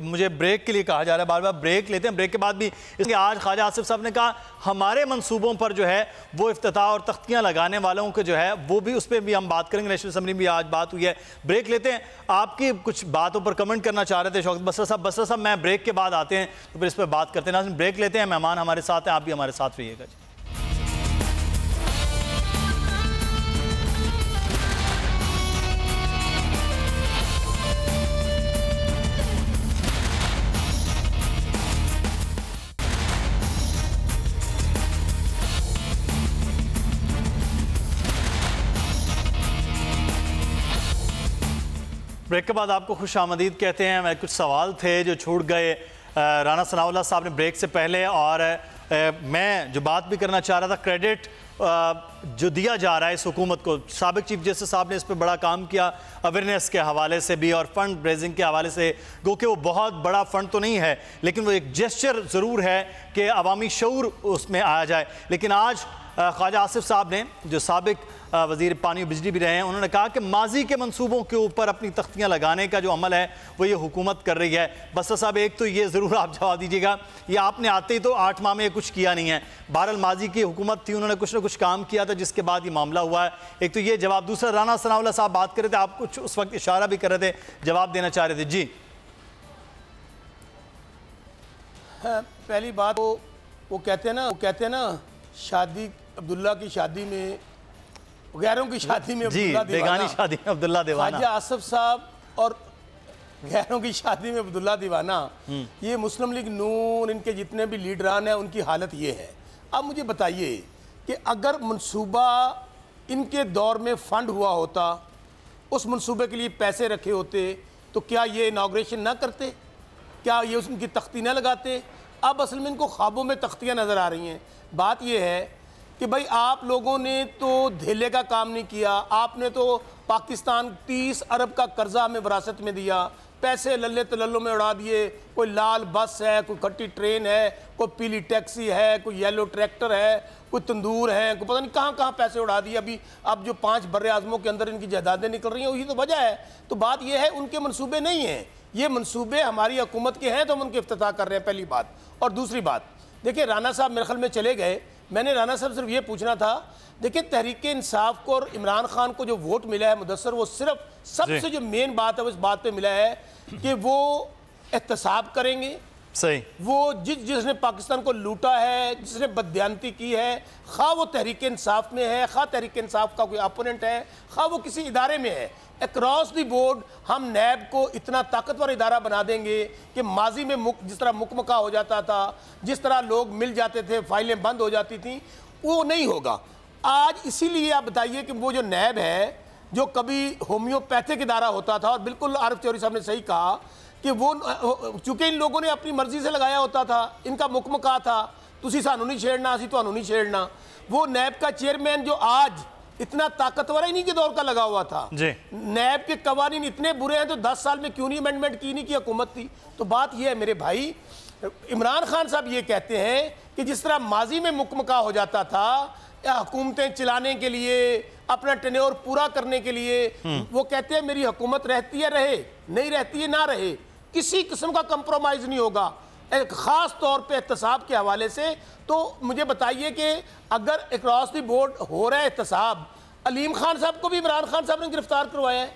मुझे ब्रेक के लिए कहा जा रहा है, बार बार ब्रेक लेते हैं, ब्रेक के बाद भी इसलिए आज ख्वाजा आसिफ साहब ने कहा हमारे मंसूबों पर जो है वो इफ्तिताह और तख्तियां लगाने वालों के जो है वो भी, उस पर भी हम बात करेंगे। नेशनल असम्बली में आज बात हुई है। ब्रेक लेते हैं। आपकी कुछ बातों पर कमेंट करना चाह रहे थे शौकत बसरा साहब, मैं ब्रेक के बाद आते हैं तो फिर इस पर बात करते हैं। ब्रेक लेते हैं, मेहमान हमारे साथ हैं, आप भी हमारे साथ रहिएगा जी। ब्रेक के बाद आपको खुश आमदीद कहते हैं। मैं कुछ सवाल थे जो छूट गए राना सनाउल्लाह साहब ने ब्रेक से पहले, और मैं जो बात भी करना चाह रहा था, क्रेडिट जो दिया जा रहा है इस हुकूमत को, साबिक चीफ जस्टिस साहब ने इस पर बड़ा काम किया अवेयरनेस के हवाले से भी और फंड रेजिंग के हवाले से। गो कि वो बहुत बड़ा फंड तो नहीं है, लेकिन वो एक जेस्चर ज़रूर है कि अवामी शऊर उसमें आया जाए। लेकिन आज ख्वाजा आसिफ साहब ने, जो साबिक वज़ीर पानी और बिजली भी रहे हैं, उन्होंने कहा कि माजी के मंसूबों के ऊपर अपनी तख्तियां लगाने का जो अमल है वो ये हुकूमत कर रही है। बसरा साहब, एक तो ये ज़रूर आप जवाब दीजिएगा, ये आपने आते ही तो 8 माह में कुछ किया नहीं है। बहरहाल माजी की हुकूमत थी, उन्होंने कुछ ना कुछ काम किया था जिसके बाद ये मामला हुआ है। एक तो ये जवाब। दूसरा, राना सनाउल्लाह साहब बात कर रहे थे, आप कुछ उस वक्त इशारा भी कर रहे थे, जवाब देना चाह रहे थे जी। पहली बात वो कहते हैं ना शादी, अब्दुल्ला की शादी में, गैरों की शादी में बेगानी शादी में अब्दुल्ला दीवाना, ख्वाजा आसिफ साहब और गैरों की शादी में अब्दुल्ला दीवाना, ये मुस्लिम लीग नून, इनके जितने भी लीडरान हैं उनकी हालत ये है। अब मुझे बताइए कि अगर मंसूबा इनके दौर में फंड हुआ होता, उस मंसूबे के लिए पैसे रखे होते, तो क्या ये इनाग्रेशन ना करते? क्या ये उनकी तख्ती ना लगाते? अब असल में इनको ख्वाबों में तख्तियाँ नज़र आ रही हैं। बात यह है कि भाई आप लोगों ने तो धेले का काम नहीं किया, आपने तो पाकिस्तान 30 अरब का कर्जा हमें विरासत में दिया, पैसे लल्ले तलल्लों में उड़ा दिए। कोई लाल बस है, कोई खट्टी ट्रेन है, कोई पीली टैक्सी है, कोई येलो ट्रैक्टर है, कोई तंदूर है, कोई पता नहीं कहाँ कहाँ पैसे उड़ा दिए। अभी अब जो 5 बर्रे आज़मों के अंदर इनकी जायदादें निकल रही हैं, वही तो वजह है। तो बात यह है, उनके मनसूबे नहीं हैं, ये मनसूबे हमारी हुकूमत के हैं, तो हम उनके इफ्तिताह कर रहे हैं, पहली बात। और दूसरी बात, देखिए राना साहब मेरे ख्याल में चले गए, मैंने राना साहब सिर्फ ये पूछना था, देखिए तहरीक इंसाफ को और इमरान खान को जो वोट मिला है मुदस्सर, वो सिर्फ सबसे जो मेन बात है वो इस बात पे मिला है कि वो एहतसाब करेंगे। सही। वो जिसने पाकिस्तान को लूटा है, जिसने बददियानती की है, खा वो तहरीक इंसाफ में है, खा तहरीक इंसाफ का कोई अपोनेंट है, खा वो किसी इदारे में है, अक्रॉस द बोर्ड हम नैब को इतना ताकतवर इदारा बना देंगे कि माजी में जिस तरह मुकमका हो जाता था, जिस तरह लोग मिल जाते थे, फाइलें बंद हो जाती थी, वो नहीं होगा। आज इसीलिए आप बताइए कि वो जो नैब है, जो कभी होम्योपैथिक इदारा होता था, और बिल्कुल आरिफ चौधरी साहब ने सही कहा कि वो चूंकि इन लोगों ने अपनी मर्जी से लगाया होता था, इनका मुकमका था, तुसी सानू नहीं छेड़ना, असी तुहानू नहीं छेड़ना। वो नैब का चेयरमैन जो आज इतना ताकतवर है, इन्हीं के दौर का लगा हुआ था। नैब के कवानीन इतने बुरे हैं तो 10 साल में क्यों नहीं अमेंडमेंट की, नहीं की हुकूमत थी। तो बात यह है मेरे भाई, इमरान खान साहब ये कहते हैं कि जिस तरह माजी में मुकमका हो जाता था हुकूमतें चलाने के लिए, अपना टेन्योर पूरा करने के लिए, वो कहते हैं मेरी हुकूमत रहती है रहे, नहीं रहती है ना रहे, किसी किस्म का कंप्रोमाइज नहीं होगा, एक खास तौर पे एहतसाब के हवाले से। तो मुझे बताइए कि अगर अक्रॉस द बोर्ड हो रहा है एहतसाब, अलीम खान साहब को भी इमरान खान साहब ने गिरफ्तार करवाया है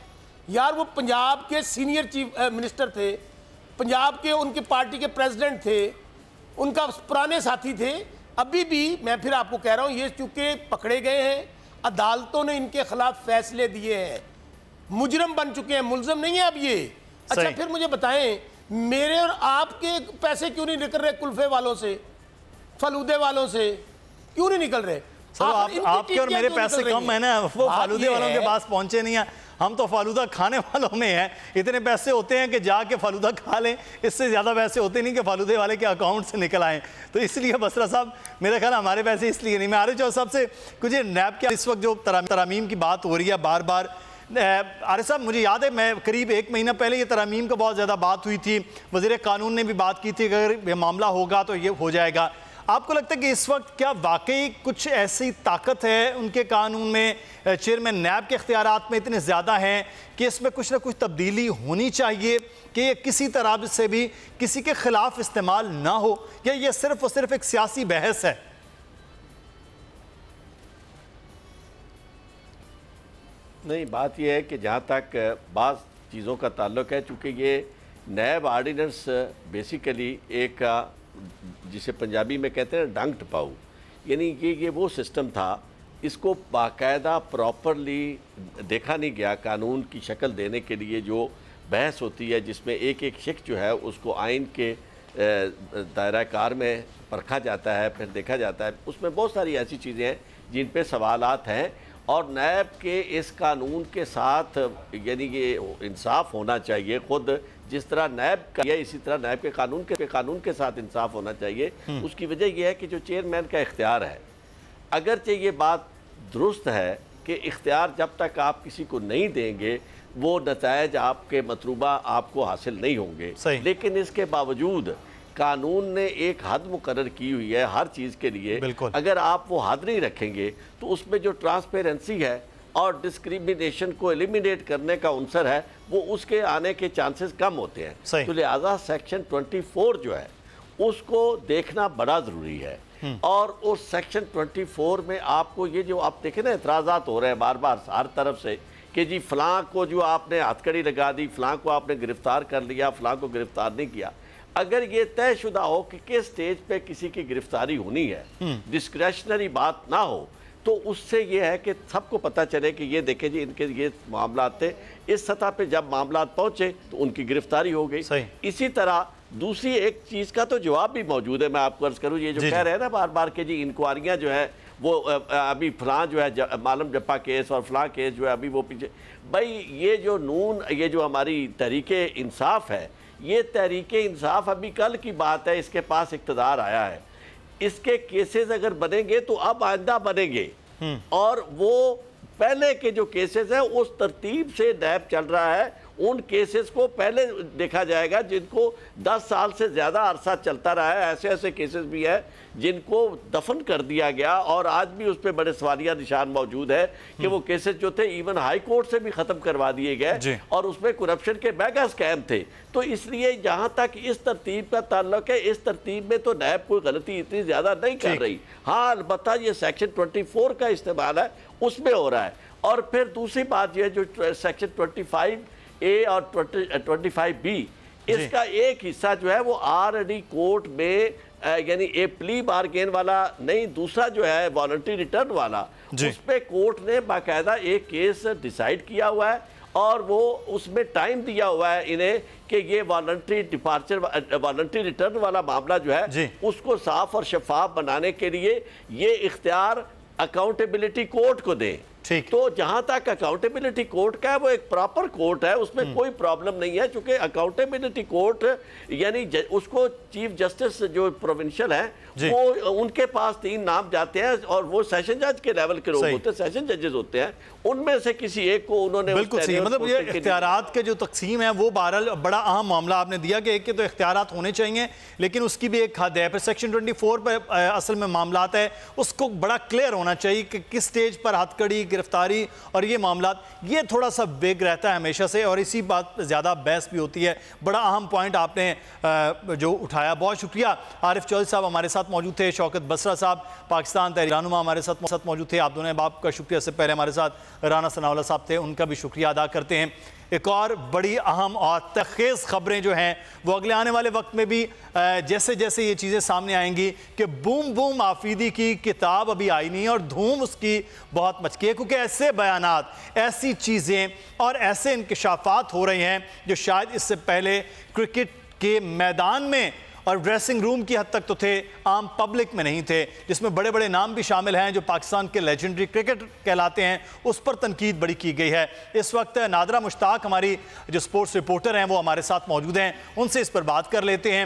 यार, वो पंजाब के सीनियर चीफ मिनिस्टर थे, पंजाब के उनकी पार्टी के प्रेसिडेंट थे, उनका पुराने साथी थे। अभी भी मैं फिर आपको कह रहा हूँ, ये चूंकि पकड़े गए हैं, अदालतों ने इनके खिलाफ फैसले दिए हैं, मुजरम बन चुके हैं, मुलजम नहीं है अब ये। अच्छा फिर मुझे बताएं, मेरे और आपके पैसे क्यों नहीं निकल रहे कुल्फे वालों से, फलूदे वालों से क्यों नहीं निकल रहे? आपके और मेरे पैसे कम है ना, वो फालूदे वालों के पास पहुंचे नहीं है, हम तो फालूदा खाने वालों में हैं। इतने पैसे होते हैं कि जाके फालूदा खा लें, इससे ज़्यादा पैसे होते नहीं कि फालूदे वाले के अकाउंट से निकल आएँ। तो इसलिए बसरा साहब, मेरा ख्याल हमारे पैसे इसलिए नहीं। मैं आरिफ चौधरी साहब से कुछ नैब के इस वक्त जो तरामीम की बात हो रही है बार बार, आरिफ साहब मुझे याद है मैं करीब 1 महीना पहले ये तरामीम का बहुत ज़्यादा बात हुई थी, वज़ीर कानून ने भी बात की थी कि अगर ये मामला होगा तो ये हो जाएगा। आपको लगता है कि इस वक्त क्या वाकई कुछ ऐसी ताकत है उनके कानून में, चेयरमैन नैब के इख्तियारात में इतने ज़्यादा हैं कि इसमें कुछ ना कुछ तब्दीली होनी चाहिए कि ये किसी तरह से भी किसी के खिलाफ इस्तेमाल ना हो, या ये सिर्फ और सिर्फ एक सियासी बहस है? नहीं, बात यह है कि जहाँ तक बाज़ चीज़ों का ताल्लुक है, चूँकि ये नैब आर्डिनेंस बेसिकली एक जिसे पंजाबी में कहते हैं डंग टपाऊ, यानी ये वो सिस्टम था, इसको बाकायदा प्रॉपरली देखा नहीं गया। कानून की शक्ल देने के लिए जो बहस होती है, जिसमें एक एक शिक जो है उसको आइन के दायरा कार में परखा जाता है, फिर देखा जाता है, उसमें बहुत सारी ऐसी चीज़ें हैं जिन पे सवालात हैं। और नैब के इस कानून के साथ यानी ये इंसाफ होना चाहिए, खुद जिस तरह नैब का है इसी तरह नैब के कानून के साथ इंसाफ होना चाहिए। उसकी वजह यह है कि जो चेयरमैन का इख्तियार है, अगरचे ये बात दुरुस्त है कि इख्तियार जब तक आप किसी को नहीं देंगे वो नतायज आपके मतलूबा आपको हासिल नहीं होंगे, लेकिन इसके बावजूद कानून ने एक हद मुकर्रर की हुई है हर चीज़ के लिए। अगर आप वो हद नहीं रखेंगे तो उसमें जो ट्रांसपेरेंसी है और डिस्क्रिमिनेशन को एलिमिनेट करने का अंसर है वो उसके आने के चांसेस कम होते हैं। तो लिहाजा सेक्शन 24 जो है उसको देखना बड़ा ज़रूरी है। और उस सेक्शन 24 में आपको ये जो आप देखें ना, एतराज़ात हो रहे हैं बार बार हर तरफ से कि जी फ़लाँ को जो आपने हथकड़ी लगा दी, फ़लाँ को आपने गिरफ़्तार कर लिया, फ़लाँ को गिरफ़्तार नहीं किया। अगर ये तयशुदा हो कि किस स्टेज पे किसी की गिरफ्तारी होनी है, डिस्क्रेशनरी बात ना हो, तो उससे ये है कि सबको पता चले कि ये देखें जी इनके ये मामला थे, इस सतह पे जब मामला पहुंचे तो उनकी गिरफ्तारी हो गई। इसी तरह दूसरी एक चीज़ का तो जवाब भी मौजूद है, मैं आपको अर्ज करूँ, ये जो कह रहे हैं ना बार बार के जी इंक्वायरियाँ जो है वो अभी फ़लाँ जो है मालम जप्पा केस और फ़लाँ केस जो है अभी वो पीछे, भाई ये जो नून ये जो हमारी तहरीके इंसाफ है, ये तहरीके इंसाफ अभी कल की बात है, इसके पास इक़्तिदार आया है, इसके केसेस अगर बनेंगे तो अब आइंदा बनेंगे। और वो पहले के जो केसेस हैं उस तरतीब से नैब चल रहा है, उन केसेस को पहले देखा जाएगा जिनको 10 साल से ज़्यादा अरसा चलता रहा है। ऐसे ऐसे केसेस भी हैं जिनको दफन कर दिया गया और आज भी उस पर बड़े सवालिया निशान मौजूद है कि वो केसेस जो थे इवन हाई कोर्ट से भी ख़त्म करवा दिए गए और उसमें करप्शन के मेगा स्कैम थे। तो इसलिए जहाँ तक इस तरतीब का ताल्लुक है, इस तरतीब में तो नैब कोई गलती इतनी ज़्यादा नहीं कर रही। हाँ, अलबत्ता ये सेक्शन 24 का इस्तेमाल है उसमें हो रहा है। और फिर दूसरी बात यह जो सेक्शन 25A और 25B, इसका एक हिस्सा जो है वो ऑलरेडी कोर्ट में यानी ए प्ली बारगेन वाला नहीं, दूसरा जो है वॉलंटरी रिटर्न वाला, उस पे कोर्ट ने बाकायदा एक केस डिसाइड किया हुआ है और वो उसमें टाइम दिया हुआ है इन्हें कि ये वॉलंटरी डिपार्चर वॉलंटरी रिटर्न वाला मामला जो है उसको साफ और शफाफ बनाने के लिए ये इख्तियार अकाउंटेबिलिटी कोर्ट को दें। तो जहां तक अकाउंटेबिलिटी कोर्ट का है वो एक प्रॉपर कोर्ट है, उसमें कोई प्रॉब्लम नहीं है, क्योंकि अकाउंटेबिलिटी कोर्ट यानी उसको चीफ जस्टिस जो प्रोविंशियल है वो उनके पास 3 नाम जाते हैं और वो सेशन जज के लेवल के लोग होते हैं, सेशन जजेस होते हैं, उनमें से किसी एक को उन्होंने बिल्कुल सही, मतलब ये इख्तियारात के जो तकसीम है वो बहरहाल बड़ा अहम मामला आपने दिया कि एक के तो इख्तियारात होने चाहिए लेकिन उसकी भी एक हद है। फिर सेक्शन 24 पर असल में मामलात है उसको बड़ा क्लियर होना चाहिए कि किस स्टेज पर हथकड़ी, गिरफ्तारी और ये मामला, ये थोड़ा सा वेग रहता है हमेशा से और इसी बात पर ज़्यादा बहस भी होती है। बड़ा अहम पॉइंट आपने जो उठाया, बहुत शुक्रिया। आरिफ चौधरी साहब हमारे साथ मौजूद थे, शौकत बसरा साहब पाकिस्तान तहरीक रहनुमा हमारे साथ मौजूद थे, आप दोनों बाप का शुक्रिया। से पहले हमारे साथ राना सनाउल्लाह साहब थे, उनका भी शुक्रिया अदा करते हैं। एक और बड़ी अहम और तखेज़ खबरें जो हैं वो अगले आने वाले वक्त में भी जैसे जैसे ये चीज़ें सामने आएंगी कि बूम बूम आफीदी की किताब अभी आई नहीं और धूम उसकी बहुत मचकी है, क्योंकि ऐसे बयानात, ऐसी चीज़ें और ऐसे इंकशाफात हो रहे हैं जो शायद इससे पहले क्रिकेट के मैदान में और ड्रेसिंग रूम की हद तक तो थे, आम पब्लिक में नहीं थे, जिसमें बड़े बड़े नाम भी शामिल हैं जो पाकिस्तान के लेजेंडरी क्रिकेट कहलाते हैं, उस पर तनकीद बड़ी की गई है। इस वक्त नादरा मुश्ताक हमारी जो स्पोर्ट्स रिपोर्टर हैं वो हमारे साथ मौजूद हैं, उनसे इस पर बात कर लेते हैं।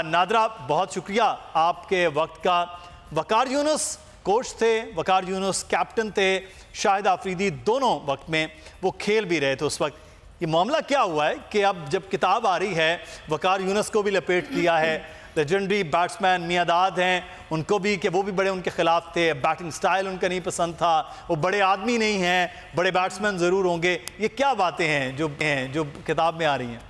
नादरा, बहुत शुक्रिया आपके वक्त का। वकार यूनुस कोच थे, वकार यूनुस कैप्टन थे, शाहिद आफरीदी दोनों वक्त में वो खेल भी रहे थे उस वक्त। ये मामला क्या हुआ है कि अब जब किताब आ रही है, वकार यूनुस को भी लपेट दिया है, लेजेंडरी बैट्समैन मियांदाद हैं, उनको भी कि वो भी बड़े उनके खिलाफ थे, बैटिंग स्टाइल उनका नहीं पसंद था, वो बड़े आदमी नहीं हैं, बड़े बैट्समैन ज़रूर होंगे। ये क्या बातें हैं जो किताब में आ रही हैं?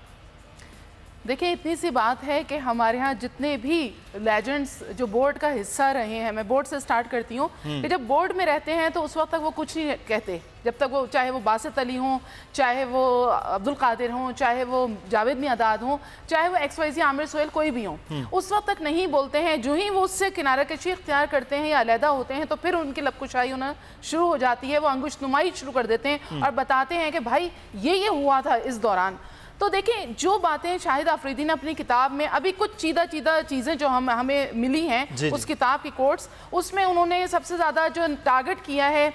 देखिए, इतनी सी बात है कि हमारे यहाँ जितने भी लेजेंड्स जो बोर्ड का हिस्सा रहे हैं, मैं बोर्ड से स्टार्ट करती हूँ कि जब बोर्ड में रहते हैं तो उस वक्त तक वो कुछ नहीं कहते, जब तक वो चाहे वो बासित अली हों, चाहे वो अब्दुल कादिर हों, चाहे वो जावेद मियांदाद हों, चाहे वो XYZ आमिर सोहेल कोई भी हों, उस वक्त तक नहीं बोलते हैं। जो ही वो उससे किनारा कशी इख्तियार करते हैं या अलहदा होते हैं तो फिर उनकी लबकुशाई होना शुरू हो जाती है, वो अंगुश नुमाई शुरू कर देते हैं और बताते हैं कि भाई ये हुआ था इस दौरान। तो देखें, जो बातें शाहिद आफरीदी ने अपनी किताब में अभी कुछ चीदा चीज़ें जो हमें मिली हैं उस किताब की कोट्स, उसमें उन्होंने सबसे ज़्यादा जो टारगेट किया है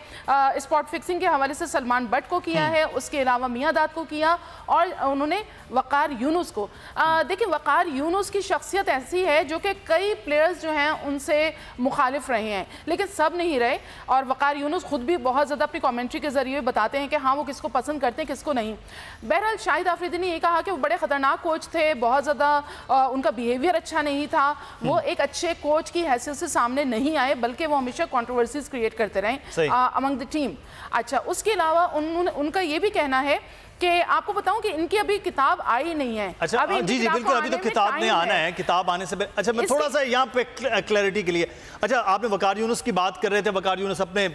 स्पॉट फिक्सिंग के हवाले से सलमान बट को किया है, उसके अलावा मियांदाद को किया और उन्होंने वक़ार यूनुस को। देखिए, वक़ार यूनुस की शख्सियत ऐसी है जो कि कई प्लेयर्स जो हैं उनसे मुखालिफ रहे हैं लेकिन सब नहीं रहे, और वक़ार यूनुस खुद भी बहुत ज़्यादा अपनी कमेंट्री के ज़रिए बताते हैं कि हाँ वो किसको पसंद करते हैं किसको नहीं। बहरहाल शाहिद आफरीदी ने ये कहा कि वो बड़े ख़तरनाक कोच थे, बहुत ज़्यादा उनका बिहेवियर अच्छा नहीं था, वो एक अच्छे कोच की हैसियत से सामने नहीं आए बल्कि वो हमेशा कंट्रोवर्सीज क्रिएट करते रहे अमंग द टीम। अच्छा, उसके अलावा उनका ये भी कहना है कि आपको बताऊं कि इनकी अभी किताब आई नहीं है। अच्छा, अभी जी बिल्कुल, अभी तो किताब ने आना है, किताब आने से अच्छा मैं थोड़ा सा यहाँ पे क्लैरिटी के लिए, अच्छा आपने वक़ार यूनुस की बात कर रहे थे, वक़ार यूनुस अपने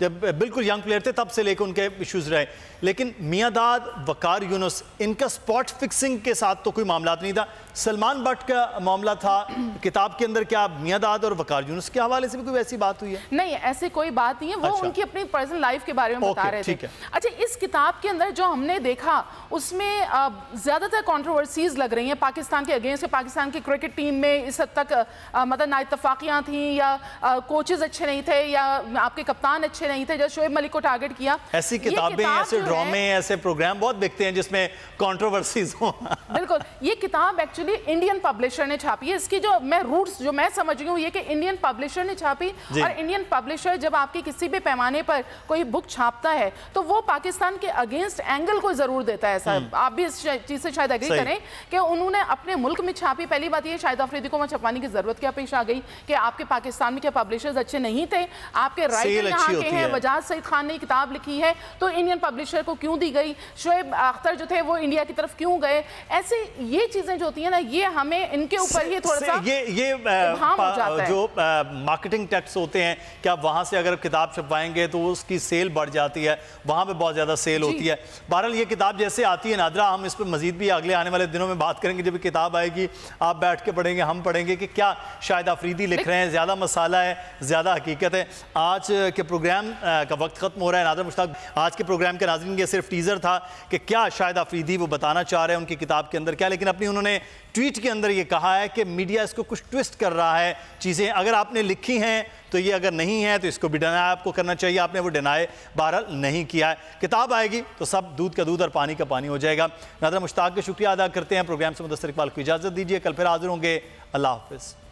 जब बिल्कुल यंग प्लेयर थे तब से लेकर उनके इश्यूज रहे, लेकिन मियांदाद, वक़ार यूनुस, इनका स्पॉट फिक्सिंग के साथ तो कोई मामला नहीं था, सलमान बट का मामला था किताब के अंदर। क्या मियांदाद और वक़ार यूनुस के हवाले से भी कोई ऐसी बात हुई है? नहीं, ऐसी कोई बात नहीं है, वो उनकी अपनी पर्सनल लाइफ के बारे में बता रहे थे। अच्छा, इस किताब के अंदर जो हमने देखा उसमें ज़्यादातर कंट्रोवर्सीज लग रही हैं पाकिस्तान के अगेंस्ट। पाकिस्तान की क्रिकेट टीम में इस हद तक मतलब नाइतफाकियाँ थीं या कोचेस अच्छे नहीं थे या आपके कप्तान अच्छे नहीं थे, जैसे शोएब मलिक को टारगेट किया। ऐसी किताबें, ऐसे ड्रामे, ऐसे प्रोग्राम बहुत बिकते हैं जिसमें कंट्रोवर्सीज हो। बिल्कुल, ये किताब एक्चुअली इंडियन पब्लिशर ने छापी है। इसकी जो मैं रूट्स जो मैं समझ गई हूँ ये कि इंडियन पब्लिशर ने छापी, और इंडियन पब्लिशर जब आपकी किसी भी पैमाने पर कोई बुक छापता है तो वो पाकिस्तान के अगेंस्ट एंगल को जरूर देता है। ऐसा आप भी इस चीज से शायद एग्री करें कि उन्होंने अपने मुल्क में छापी। पहली बात ये, शाहिद आफरीदी को वहाँ छपवाने की जरूरत क्या पेश आ गई कि आपके पाकिस्तान में क्या पब्लिशर्स अच्छे नहीं थे, आपके राइटर यहाँ के हैं, वजाद सईद खान ने किताब लिखी है तो इंडियन पब्लिशर को क्यों दी गई, शोएब अख्तर जो थे वो इंडिया की तरफ क्यों गए। ऐसे ये चीजें जो होती है ना, ये हमें इनके ऊपर ही थोड़ा सा जो मार्केटिंग टैक्स होते हैं, क्या वहां से अगर किताब छपवाएंगे तो उसकी सेल बढ़ जाती है, वहां पे बहुत ज्यादा सेल होती है। बहरहाल ये किताब जैसे आती है नादरा, हम इस पर मजीद भी अगले आने वाले दिनों में बात करेंगे। जब किताब आएगी आप बैठ के पढ़ेंगे, हम पढ़ेंगे कि क्या शाहिद आफरीदी लिख रहे हैं, ज़्यादा मसाला है, ज़्यादा हकीकत है। आज के प्रोग्राम का वक्त ख़त्म हो रहा है। नादरा मुश्ताक, आज के प्रोग्राम के नाज़रीन ये सिर्फ टीज़र था कि क्या शाहिद आफरीदी वो बताना चाह रहे हैं उनकी किताब के अंदर क्या, लेकिन अपनी उन्होंने ट्वीट के अंदर ये कहा है कि मीडिया इसको कुछ ट्विस्ट कर रहा है चीज़ें। अगर आपने लिखी हैं तो ये, अगर नहीं है तो इसको भी डिनाई आपको करना चाहिए, आपने वो डिनाई बहरहाल नहीं किया है। किताब आएगी तो सब दूध का दूध और पानी का पानी हो जाएगा। नादरा मुश्ताक का शुक्रिया अदा करते हैं। प्रोग्राम से मुदस्सिर इकबाल को इजाज़त दीजिए, कल फिर हाजिर होंगे। अल्लाह हाफ़िज़।